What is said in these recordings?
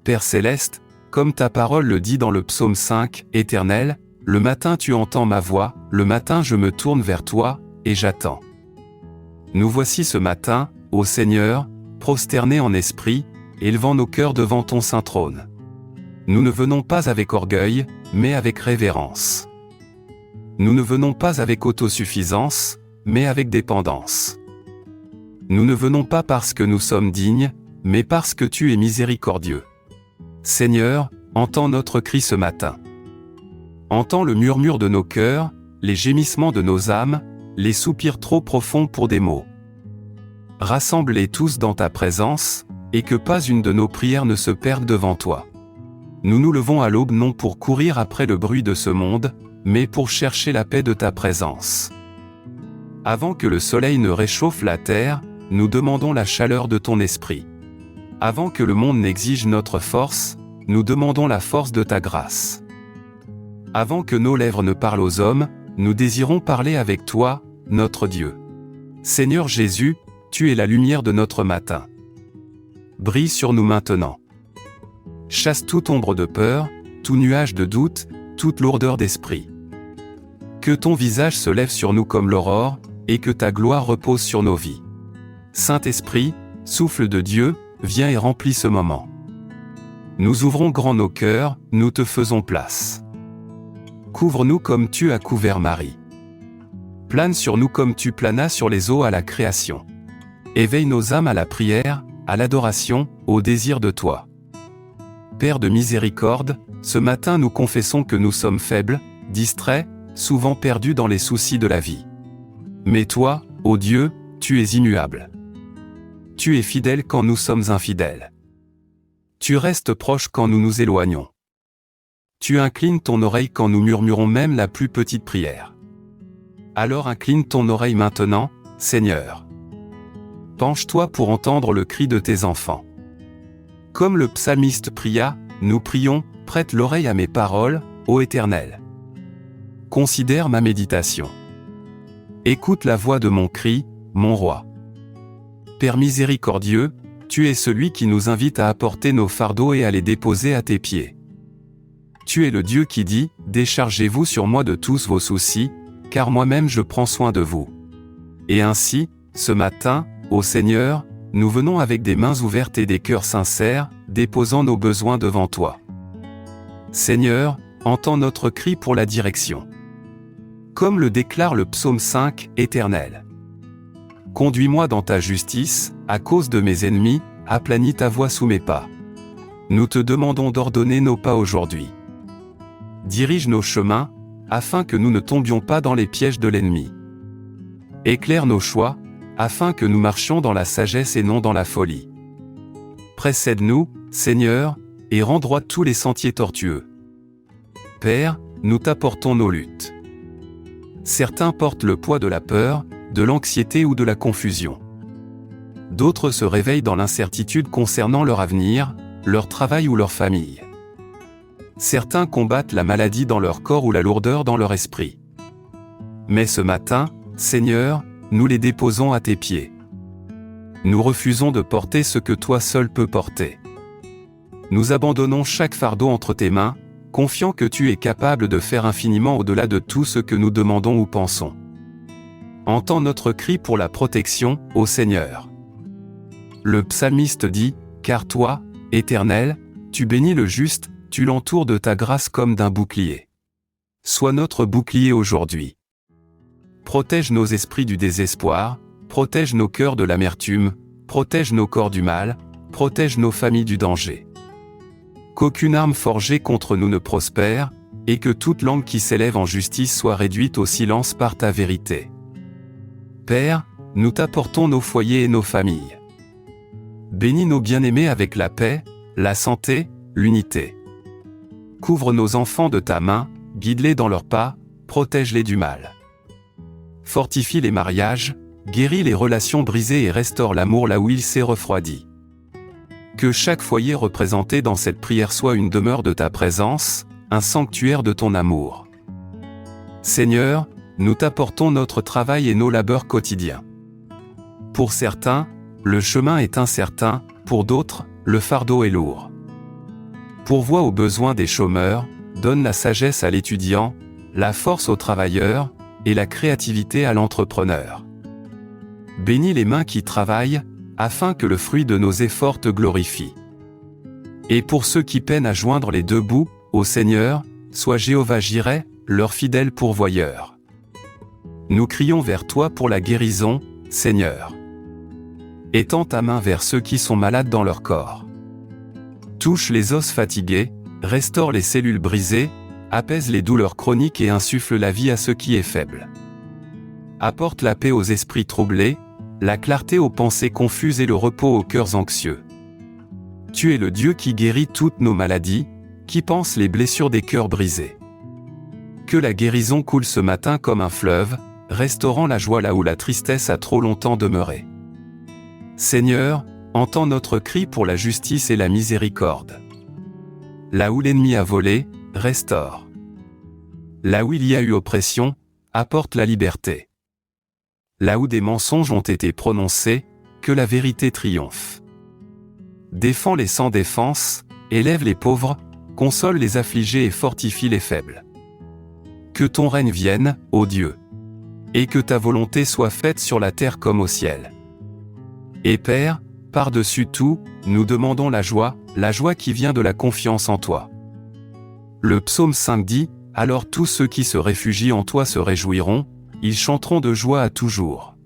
Père céleste, comme ta parole le dit dans le psaume 5, « Éternel, le matin tu entends ma voix, le matin je me tourne vers toi, et j'attends. » Nous voici ce matin, ô Seigneur, prosternés en esprit, élevant nos cœurs devant ton saint trône. Nous ne venons pas avec orgueil, mais avec révérence. Nous ne venons pas avec autosuffisance, mais avec dépendance. Nous ne venons pas parce que nous sommes dignes, mais parce que tu es miséricordieux. Seigneur, entends notre cri ce matin. Entends le murmure de nos cœurs, les gémissements de nos âmes, les soupirs trop profonds pour des mots. Rassemble-les tous dans ta présence, et que pas une de nos prières ne se perde devant toi. Nous nous levons à l'aube non pour courir après le bruit de ce monde, mais pour chercher la paix de ta présence. Avant que le soleil ne réchauffe la terre, nous demandons la chaleur de ton esprit. Avant que le monde n'exige notre force, nous demandons la force de ta grâce. Avant que nos lèvres ne parlent aux hommes, nous désirons parler avec toi, notre Dieu. Seigneur Jésus, tu es la lumière de notre matin. Brille sur nous maintenant. Chasse toute ombre de peur, tout nuage de doute, toute lourdeur d'esprit. Que ton visage se lève sur nous comme l'aurore, et que ta gloire repose sur nos vies. Saint-Esprit, souffle de Dieu, viens et remplis ce moment. Nous ouvrons grand nos cœurs, nous te faisons place. Couvre-nous comme tu as couvert Marie. Plane sur nous comme tu planas sur les eaux à la création. Éveille nos âmes à la prière, à l'adoration, au désir de toi. Père de miséricorde, ce matin nous confessons que nous sommes faibles, distraits, souvent perdus dans les soucis de la vie. Mais toi, ô Dieu, tu es immuable. Tu es fidèle quand nous sommes infidèles. Tu restes proche quand nous nous éloignons. Tu inclines ton oreille quand nous murmurons même la plus petite prière. Alors incline ton oreille maintenant, Seigneur. Penche-toi pour entendre le cri de tes enfants. Comme le psalmiste pria, nous prions, prête l'oreille à mes paroles, ô Éternel. Considère ma méditation. Écoute la voix de mon cri, mon roi. Père miséricordieux, tu es celui qui nous invite à apporter nos fardeaux et à les déposer à tes pieds. Tu es le Dieu qui dit, déchargez-vous sur moi de tous vos soucis, car moi-même je prends soin de vous. Et ainsi, ce matin, ô Seigneur, nous venons avec des mains ouvertes et des cœurs sincères, déposant nos besoins devant toi. Seigneur, entends notre cri pour la direction. Comme le déclare le psaume 5, Éternel. Conduis-moi dans ta justice, à cause de mes ennemis, aplanis ta voie sous mes pas. Nous te demandons d'ordonner nos pas aujourd'hui. Dirige nos chemins, afin que nous ne tombions pas dans les pièges de l'ennemi. Éclaire nos choix, afin que nous marchions dans la sagesse et non dans la folie. Précède-nous, Seigneur, et rends droit tous les sentiers tortueux. Père, nous t'apportons nos luttes. Certains portent le poids de la peur, de l'anxiété ou de la confusion. D'autres se réveillent dans l'incertitude concernant leur avenir, leur travail ou leur famille. Certains combattent la maladie dans leur corps ou la lourdeur dans leur esprit. Mais ce matin, Seigneur, nous les déposons à tes pieds. Nous refusons de porter ce que toi seul peux porter. Nous abandonnons chaque fardeau entre tes mains, confiant que tu es capable de faire infiniment au-delà de tout ce que nous demandons ou pensons. Entends notre cri pour la protection, ô Seigneur. Le psalmiste dit, « Car toi, Éternel, tu bénis le juste, tu l'entoures de ta grâce comme d'un bouclier. » Sois notre bouclier aujourd'hui. Protège nos esprits du désespoir, protège nos cœurs de l'amertume, protège nos corps du mal, protège nos familles du danger. Qu'aucune arme forgée contre nous ne prospère, et que toute langue qui s'élève en justice soit réduite au silence par ta vérité. Père, nous t'apportons nos foyers et nos familles. Bénis nos bien-aimés avec la paix, la santé, l'unité. Couvre nos enfants de ta main, guide-les dans leurs pas, protège-les du mal. Fortifie les mariages, guéris les relations brisées et restaure l'amour là où il s'est refroidi. Que chaque foyer représenté dans cette prière soit une demeure de ta présence, un sanctuaire de ton amour. Seigneur, nous t'apportons notre travail et nos labeurs quotidiens. Pour certains, le chemin est incertain, pour d'autres, le fardeau est lourd. pourvois aux besoins des chômeurs, donne la sagesse à l'étudiant, la force au travailleur, et la créativité à l'entrepreneur. Bénis les mains qui travaillent, afin que le fruit de nos efforts te glorifie. Et pour ceux qui peinent à joindre les deux bouts, ô Seigneur, sois Jéhovah Jireh, leur fidèle pourvoyeur. Nous crions vers toi pour la guérison, Seigneur. Étends ta main vers ceux qui sont malades dans leur corps. Touche les os fatigués, restaure les cellules brisées, apaise les douleurs chroniques et insuffle la vie à ceux qui est faible. Apporte la paix aux esprits troublés, la clarté aux pensées confuses et le repos aux cœurs anxieux. Tu es le Dieu qui guérit toutes nos maladies, qui panse les blessures des cœurs brisés. Que la guérison coule ce matin comme un fleuve, restaurant la joie là où la tristesse a trop longtemps demeuré. Seigneur, entends notre cri pour la justice et la miséricorde. Là où l'ennemi a volé, restaure. Là où il y a eu oppression, apporte la liberté. Là où des mensonges ont été prononcés, que la vérité triomphe. Défends les sans défense, élève les pauvres, console les affligés et fortifie les faibles. Que ton règne vienne, ô Dieu. Et que ta volonté soit faite sur la terre comme au ciel. Et Père, par-dessus tout, nous demandons la joie qui vient de la confiance en toi. Le psaume 5 dit, « Alors tous ceux qui se réfugient en toi se réjouiront, ils chanteront de joie à toujours.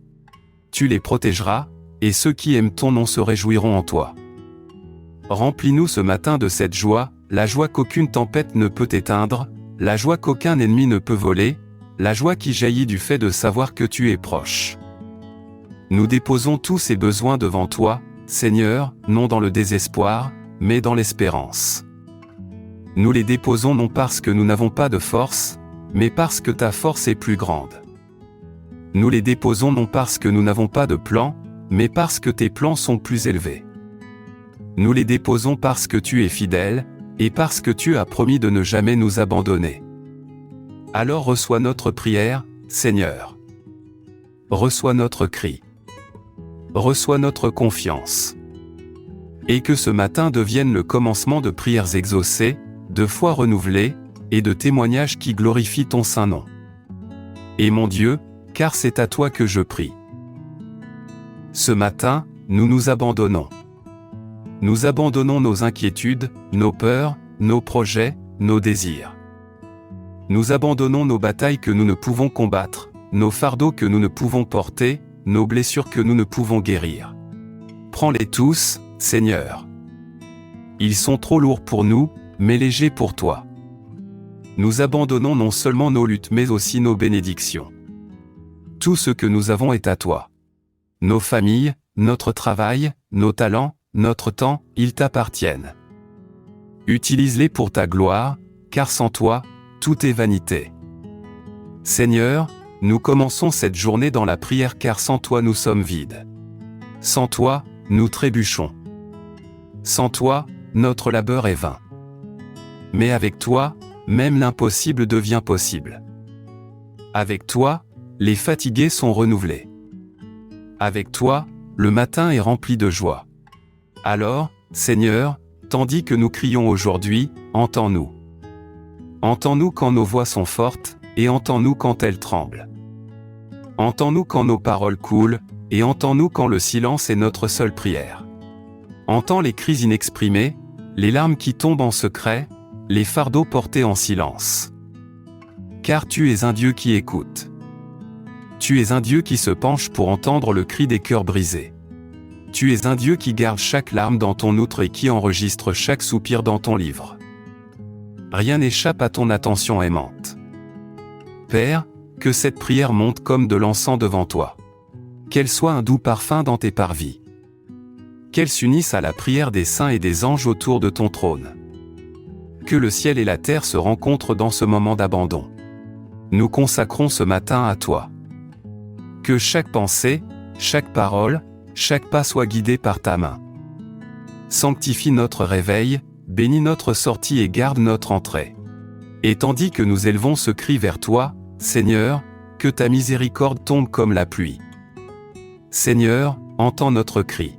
Tu les protégeras, et ceux qui aiment ton nom se réjouiront en toi. » Remplis-nous ce matin de cette joie, la joie qu'aucune tempête ne peut éteindre, la joie qu'aucun ennemi ne peut voler, la joie qui jaillit du fait de savoir que tu es proche. Nous déposons tous ces besoins devant toi, Seigneur, non dans le désespoir, mais dans l'espérance. Nous les déposons non parce que nous n'avons pas de force, mais parce que ta force est plus grande. Nous les déposons non parce que nous n'avons pas de plan, mais parce que tes plans sont plus élevés. Nous les déposons parce que tu es fidèle, et parce que tu as promis de ne jamais nous abandonner. Alors reçois notre prière, Seigneur. Reçois notre cri. Reçois notre confiance. Et que ce matin devienne le commencement de prières exaucées, de foi renouvelée, et de témoignages qui glorifient ton saint nom. Et mon Dieu, car c'est à toi que je prie. Ce matin, nous nous abandonnons. Nous abandonnons nos inquiétudes, nos peurs, nos projets, nos désirs. Nous abandonnons nos batailles que nous ne pouvons combattre, nos fardeaux que nous ne pouvons porter, nos blessures que nous ne pouvons guérir. Prends-les tous, Seigneur. Ils sont trop lourds pour nous, mais légers pour toi. Nous abandonnons non seulement nos luttes mais aussi nos bénédictions. Tout ce que nous avons est à toi. Nos familles, notre travail, nos talents, notre temps, ils t'appartiennent. Utilise-les pour ta gloire, car sans toi, tout est vanité. Seigneur, nous commençons cette journée dans la prière car sans toi nous sommes vides. Sans toi, nous trébuchons. Sans toi, notre labeur est vain. Mais avec toi, même l'impossible devient possible. Avec toi, les fatigués sont renouvelés. Avec toi, le matin est rempli de joie. Alors, Seigneur, tandis que nous crions aujourd'hui, entends-nous. Entends-nous quand nos voix sont fortes, et entends-nous quand elles tremblent. Entends-nous quand nos paroles coulent, et entends-nous quand le silence est notre seule prière. Entends les cris inexprimés, les larmes qui tombent en secret, les fardeaux portés en silence. Car tu es un Dieu qui écoute. Tu es un Dieu qui se penche pour entendre le cri des cœurs brisés. Tu es un Dieu qui garde chaque larme dans ton outre et qui enregistre chaque soupir dans ton livre. Rien n'échappe à ton attention aimante. Père, que cette prière monte comme de l'encens devant toi. Qu'elle soit un doux parfum dans tes parvis. Qu'elle s'unisse à la prière des saints et des anges autour de ton trône. Que le ciel et la terre se rencontrent dans ce moment d'abandon. Nous consacrons ce matin à toi. Que chaque pensée, chaque parole, chaque pas soit guidé par ta main. Sanctifie notre réveil, bénis notre sortie et garde notre entrée. Et tandis que nous élevons ce cri vers toi, Seigneur, que ta miséricorde tombe comme la pluie. Seigneur, entends notre cri.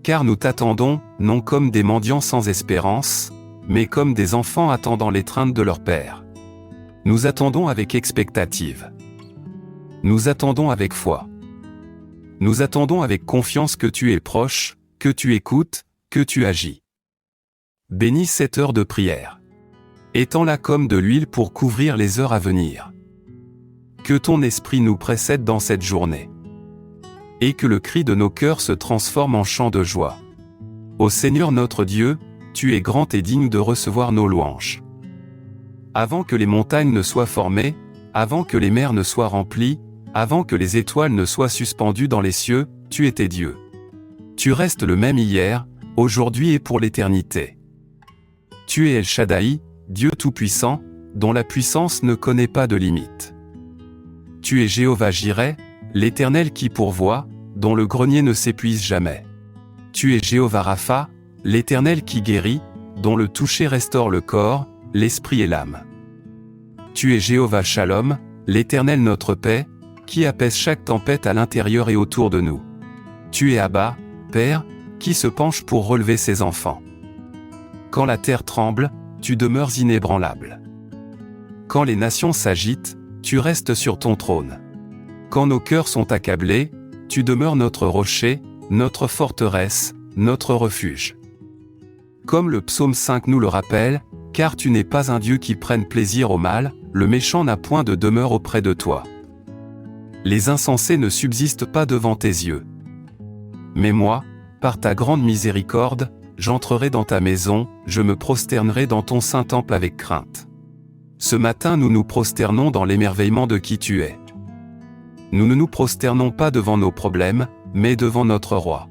Car nous t'attendons, non comme des mendiants sans espérance, mais comme des enfants attendant l'étreinte de leur Père. Nous attendons avec expectative. Nous attendons avec foi. Nous attendons avec confiance que tu es proche, que tu écoutes, que tu agis. Bénis cette heure de prière. Étends-la comme de l'huile pour couvrir les heures à venir. Que ton esprit nous précède dans cette journée. Et que le cri de nos cœurs se transforme en chant de joie. Ô Seigneur notre Dieu, tu es grand et digne de recevoir nos louanges. Avant que les montagnes ne soient formées, avant que les mers ne soient remplies, avant que les étoiles ne soient suspendues dans les cieux, tu étais Dieu. Tu restes le même hier, aujourd'hui et pour l'éternité. Tu es El Shaddai, Dieu Tout-Puissant, dont la puissance ne connaît pas de limite. Tu es Jéhovah Jireh, l'Éternel qui pourvoit, dont le grenier ne s'épuise jamais. Tu es Jéhovah Rapha, l'Éternel qui guérit, dont le toucher restaure le corps, l'esprit et l'âme. Tu es Jéhovah Shalom, l'Éternel notre paix, qui apaise chaque tempête à l'intérieur et autour de nous. Tu es Abba, Père, qui se penche pour relever ses enfants. Quand la terre tremble, tu demeures inébranlable. Quand les nations s'agitent, tu restes sur ton trône. Quand nos cœurs sont accablés, tu demeures notre rocher, notre forteresse, notre refuge. Comme le psaume 5 nous le rappelle, car tu n'es pas un Dieu qui prenne plaisir au mal, le méchant n'a point de demeure auprès de toi. Les insensés ne subsistent pas devant tes yeux. Mais moi, par ta grande miséricorde, j'entrerai dans ta maison, je me prosternerai dans ton saint temple avec crainte. Ce matin nous nous prosternons dans l'émerveillement de qui tu es. Nous ne nous prosternons pas devant nos problèmes, mais devant notre Roi.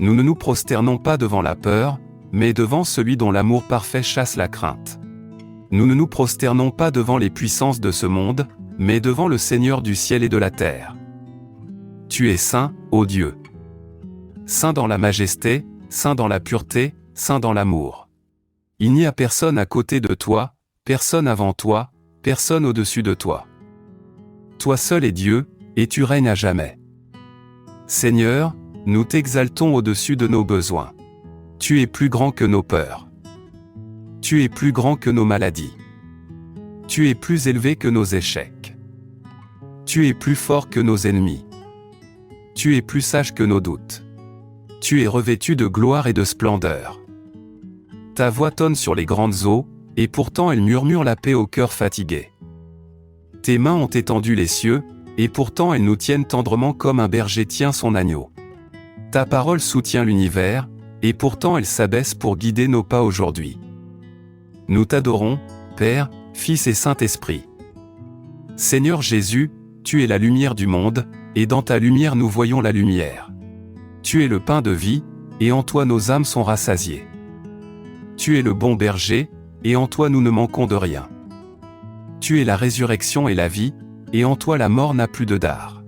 Nous ne nous prosternons pas devant la peur, mais devant celui dont l'amour parfait chasse la crainte. Nous ne nous prosternons pas devant les puissances de ce monde, mais devant le Seigneur du ciel et de la terre. Tu es saint, ô Dieu. Saint dans la majesté, saint dans la pureté, saint dans l'amour. Il n'y a personne à côté de toi, personne avant toi, personne au-dessus de toi. Toi seul es Dieu, et tu règnes à jamais. Seigneur, nous t'exaltons au-dessus de nos besoins. Tu es plus grand que nos peurs. Tu es plus grand que nos maladies. Tu es plus élevé que nos échecs. Tu es plus fort que nos ennemis. Tu es plus sage que nos doutes. Tu es revêtu de gloire et de splendeur. Ta voix tonne sur les grandes eaux, et pourtant elle murmure la paix au cœur fatigué. Tes mains ont étendu les cieux, et pourtant elles nous tiennent tendrement comme un berger tient son agneau. Ta parole soutient l'univers, et pourtant elle s'abaisse pour guider nos pas aujourd'hui. Nous t'adorons, Père, Fils et Saint-Esprit. Seigneur Jésus, tu es la lumière du monde, et dans ta lumière nous voyons la lumière. Tu es le pain de vie, et en toi nos âmes sont rassasiées. Tu es le bon berger, et en toi nous ne manquons de rien. Tu es la résurrection et la vie, et en toi la mort n'a plus de dard.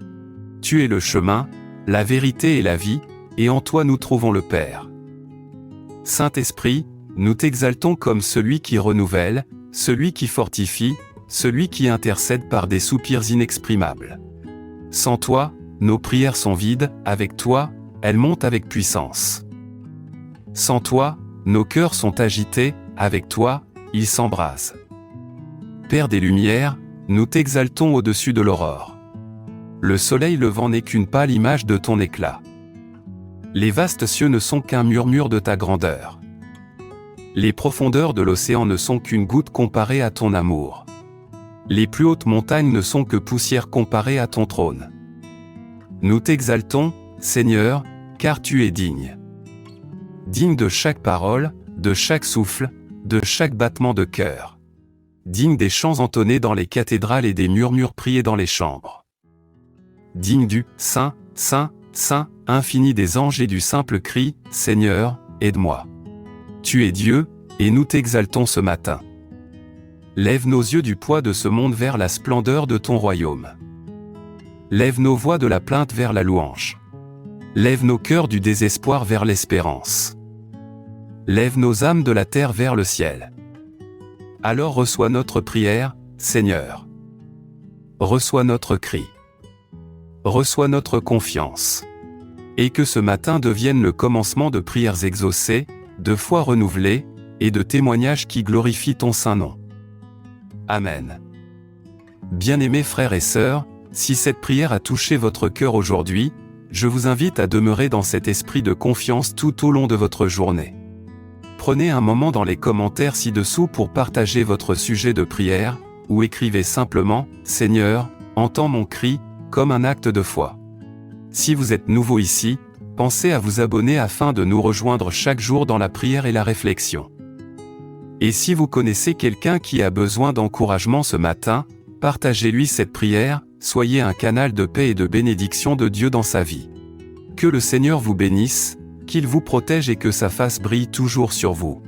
Tu es le chemin, la vérité et la vie, et en toi nous trouvons le Père. Saint-Esprit, nous t'exaltons comme celui qui renouvelle, celui qui fortifie, celui qui intercède par des soupirs inexprimables. Sans toi, nos prières sont vides, avec toi, elles montent avec puissance. Sans toi, nos cœurs sont agités, avec toi, ils s'embrasent. Père des Lumières, nous t'exaltons au-dessus de l'aurore. Le soleil levant n'est qu'une pâle image de ton éclat. Les vastes cieux ne sont qu'un murmure de ta grandeur. Les profondeurs de l'océan ne sont qu'une goutte comparée à ton amour. Les plus hautes montagnes ne sont que poussière comparée à ton trône. Nous t'exaltons, Seigneur, car tu es digne. Digne de chaque parole, de chaque souffle, de chaque battement de cœur. Digne des chants entonnés dans les cathédrales et des murmures priés dans les chambres. Digne du « Saint, Saint, Saint » infini des anges et du simple cri « Seigneur, aide-moi ». Tu es Dieu, et nous t'exaltons ce matin. Lève nos yeux du poids de ce monde vers la splendeur de ton royaume. Lève nos voix de la plainte vers la louange. Lève nos cœurs du désespoir vers l'espérance. Lève nos âmes de la terre vers le ciel. Alors reçois notre prière, Seigneur. Reçois notre cri. Reçois notre confiance. Et que ce matin devienne le commencement de prières exaucées, de foi renouvelée, et de témoignages qui glorifient ton saint nom. Amen. Bien-aimés frères et sœurs, si cette prière a touché votre cœur aujourd'hui, je vous invite à demeurer dans cet esprit de confiance tout au long de votre journée. Prenez un moment dans les commentaires ci-dessous pour partager votre sujet de prière, ou écrivez simplement « Seigneur, entends mon cri » comme un acte de foi. Si vous êtes nouveau ici, pensez à vous abonner afin de nous rejoindre chaque jour dans la prière et la réflexion. Et si vous connaissez quelqu'un qui a besoin d'encouragement ce matin, partagez-lui cette prière, soyez un canal de paix et de bénédiction de Dieu dans sa vie. Que le Seigneur vous bénisse, qu'il vous protège et que sa face brille toujours sur vous.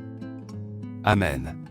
Amen.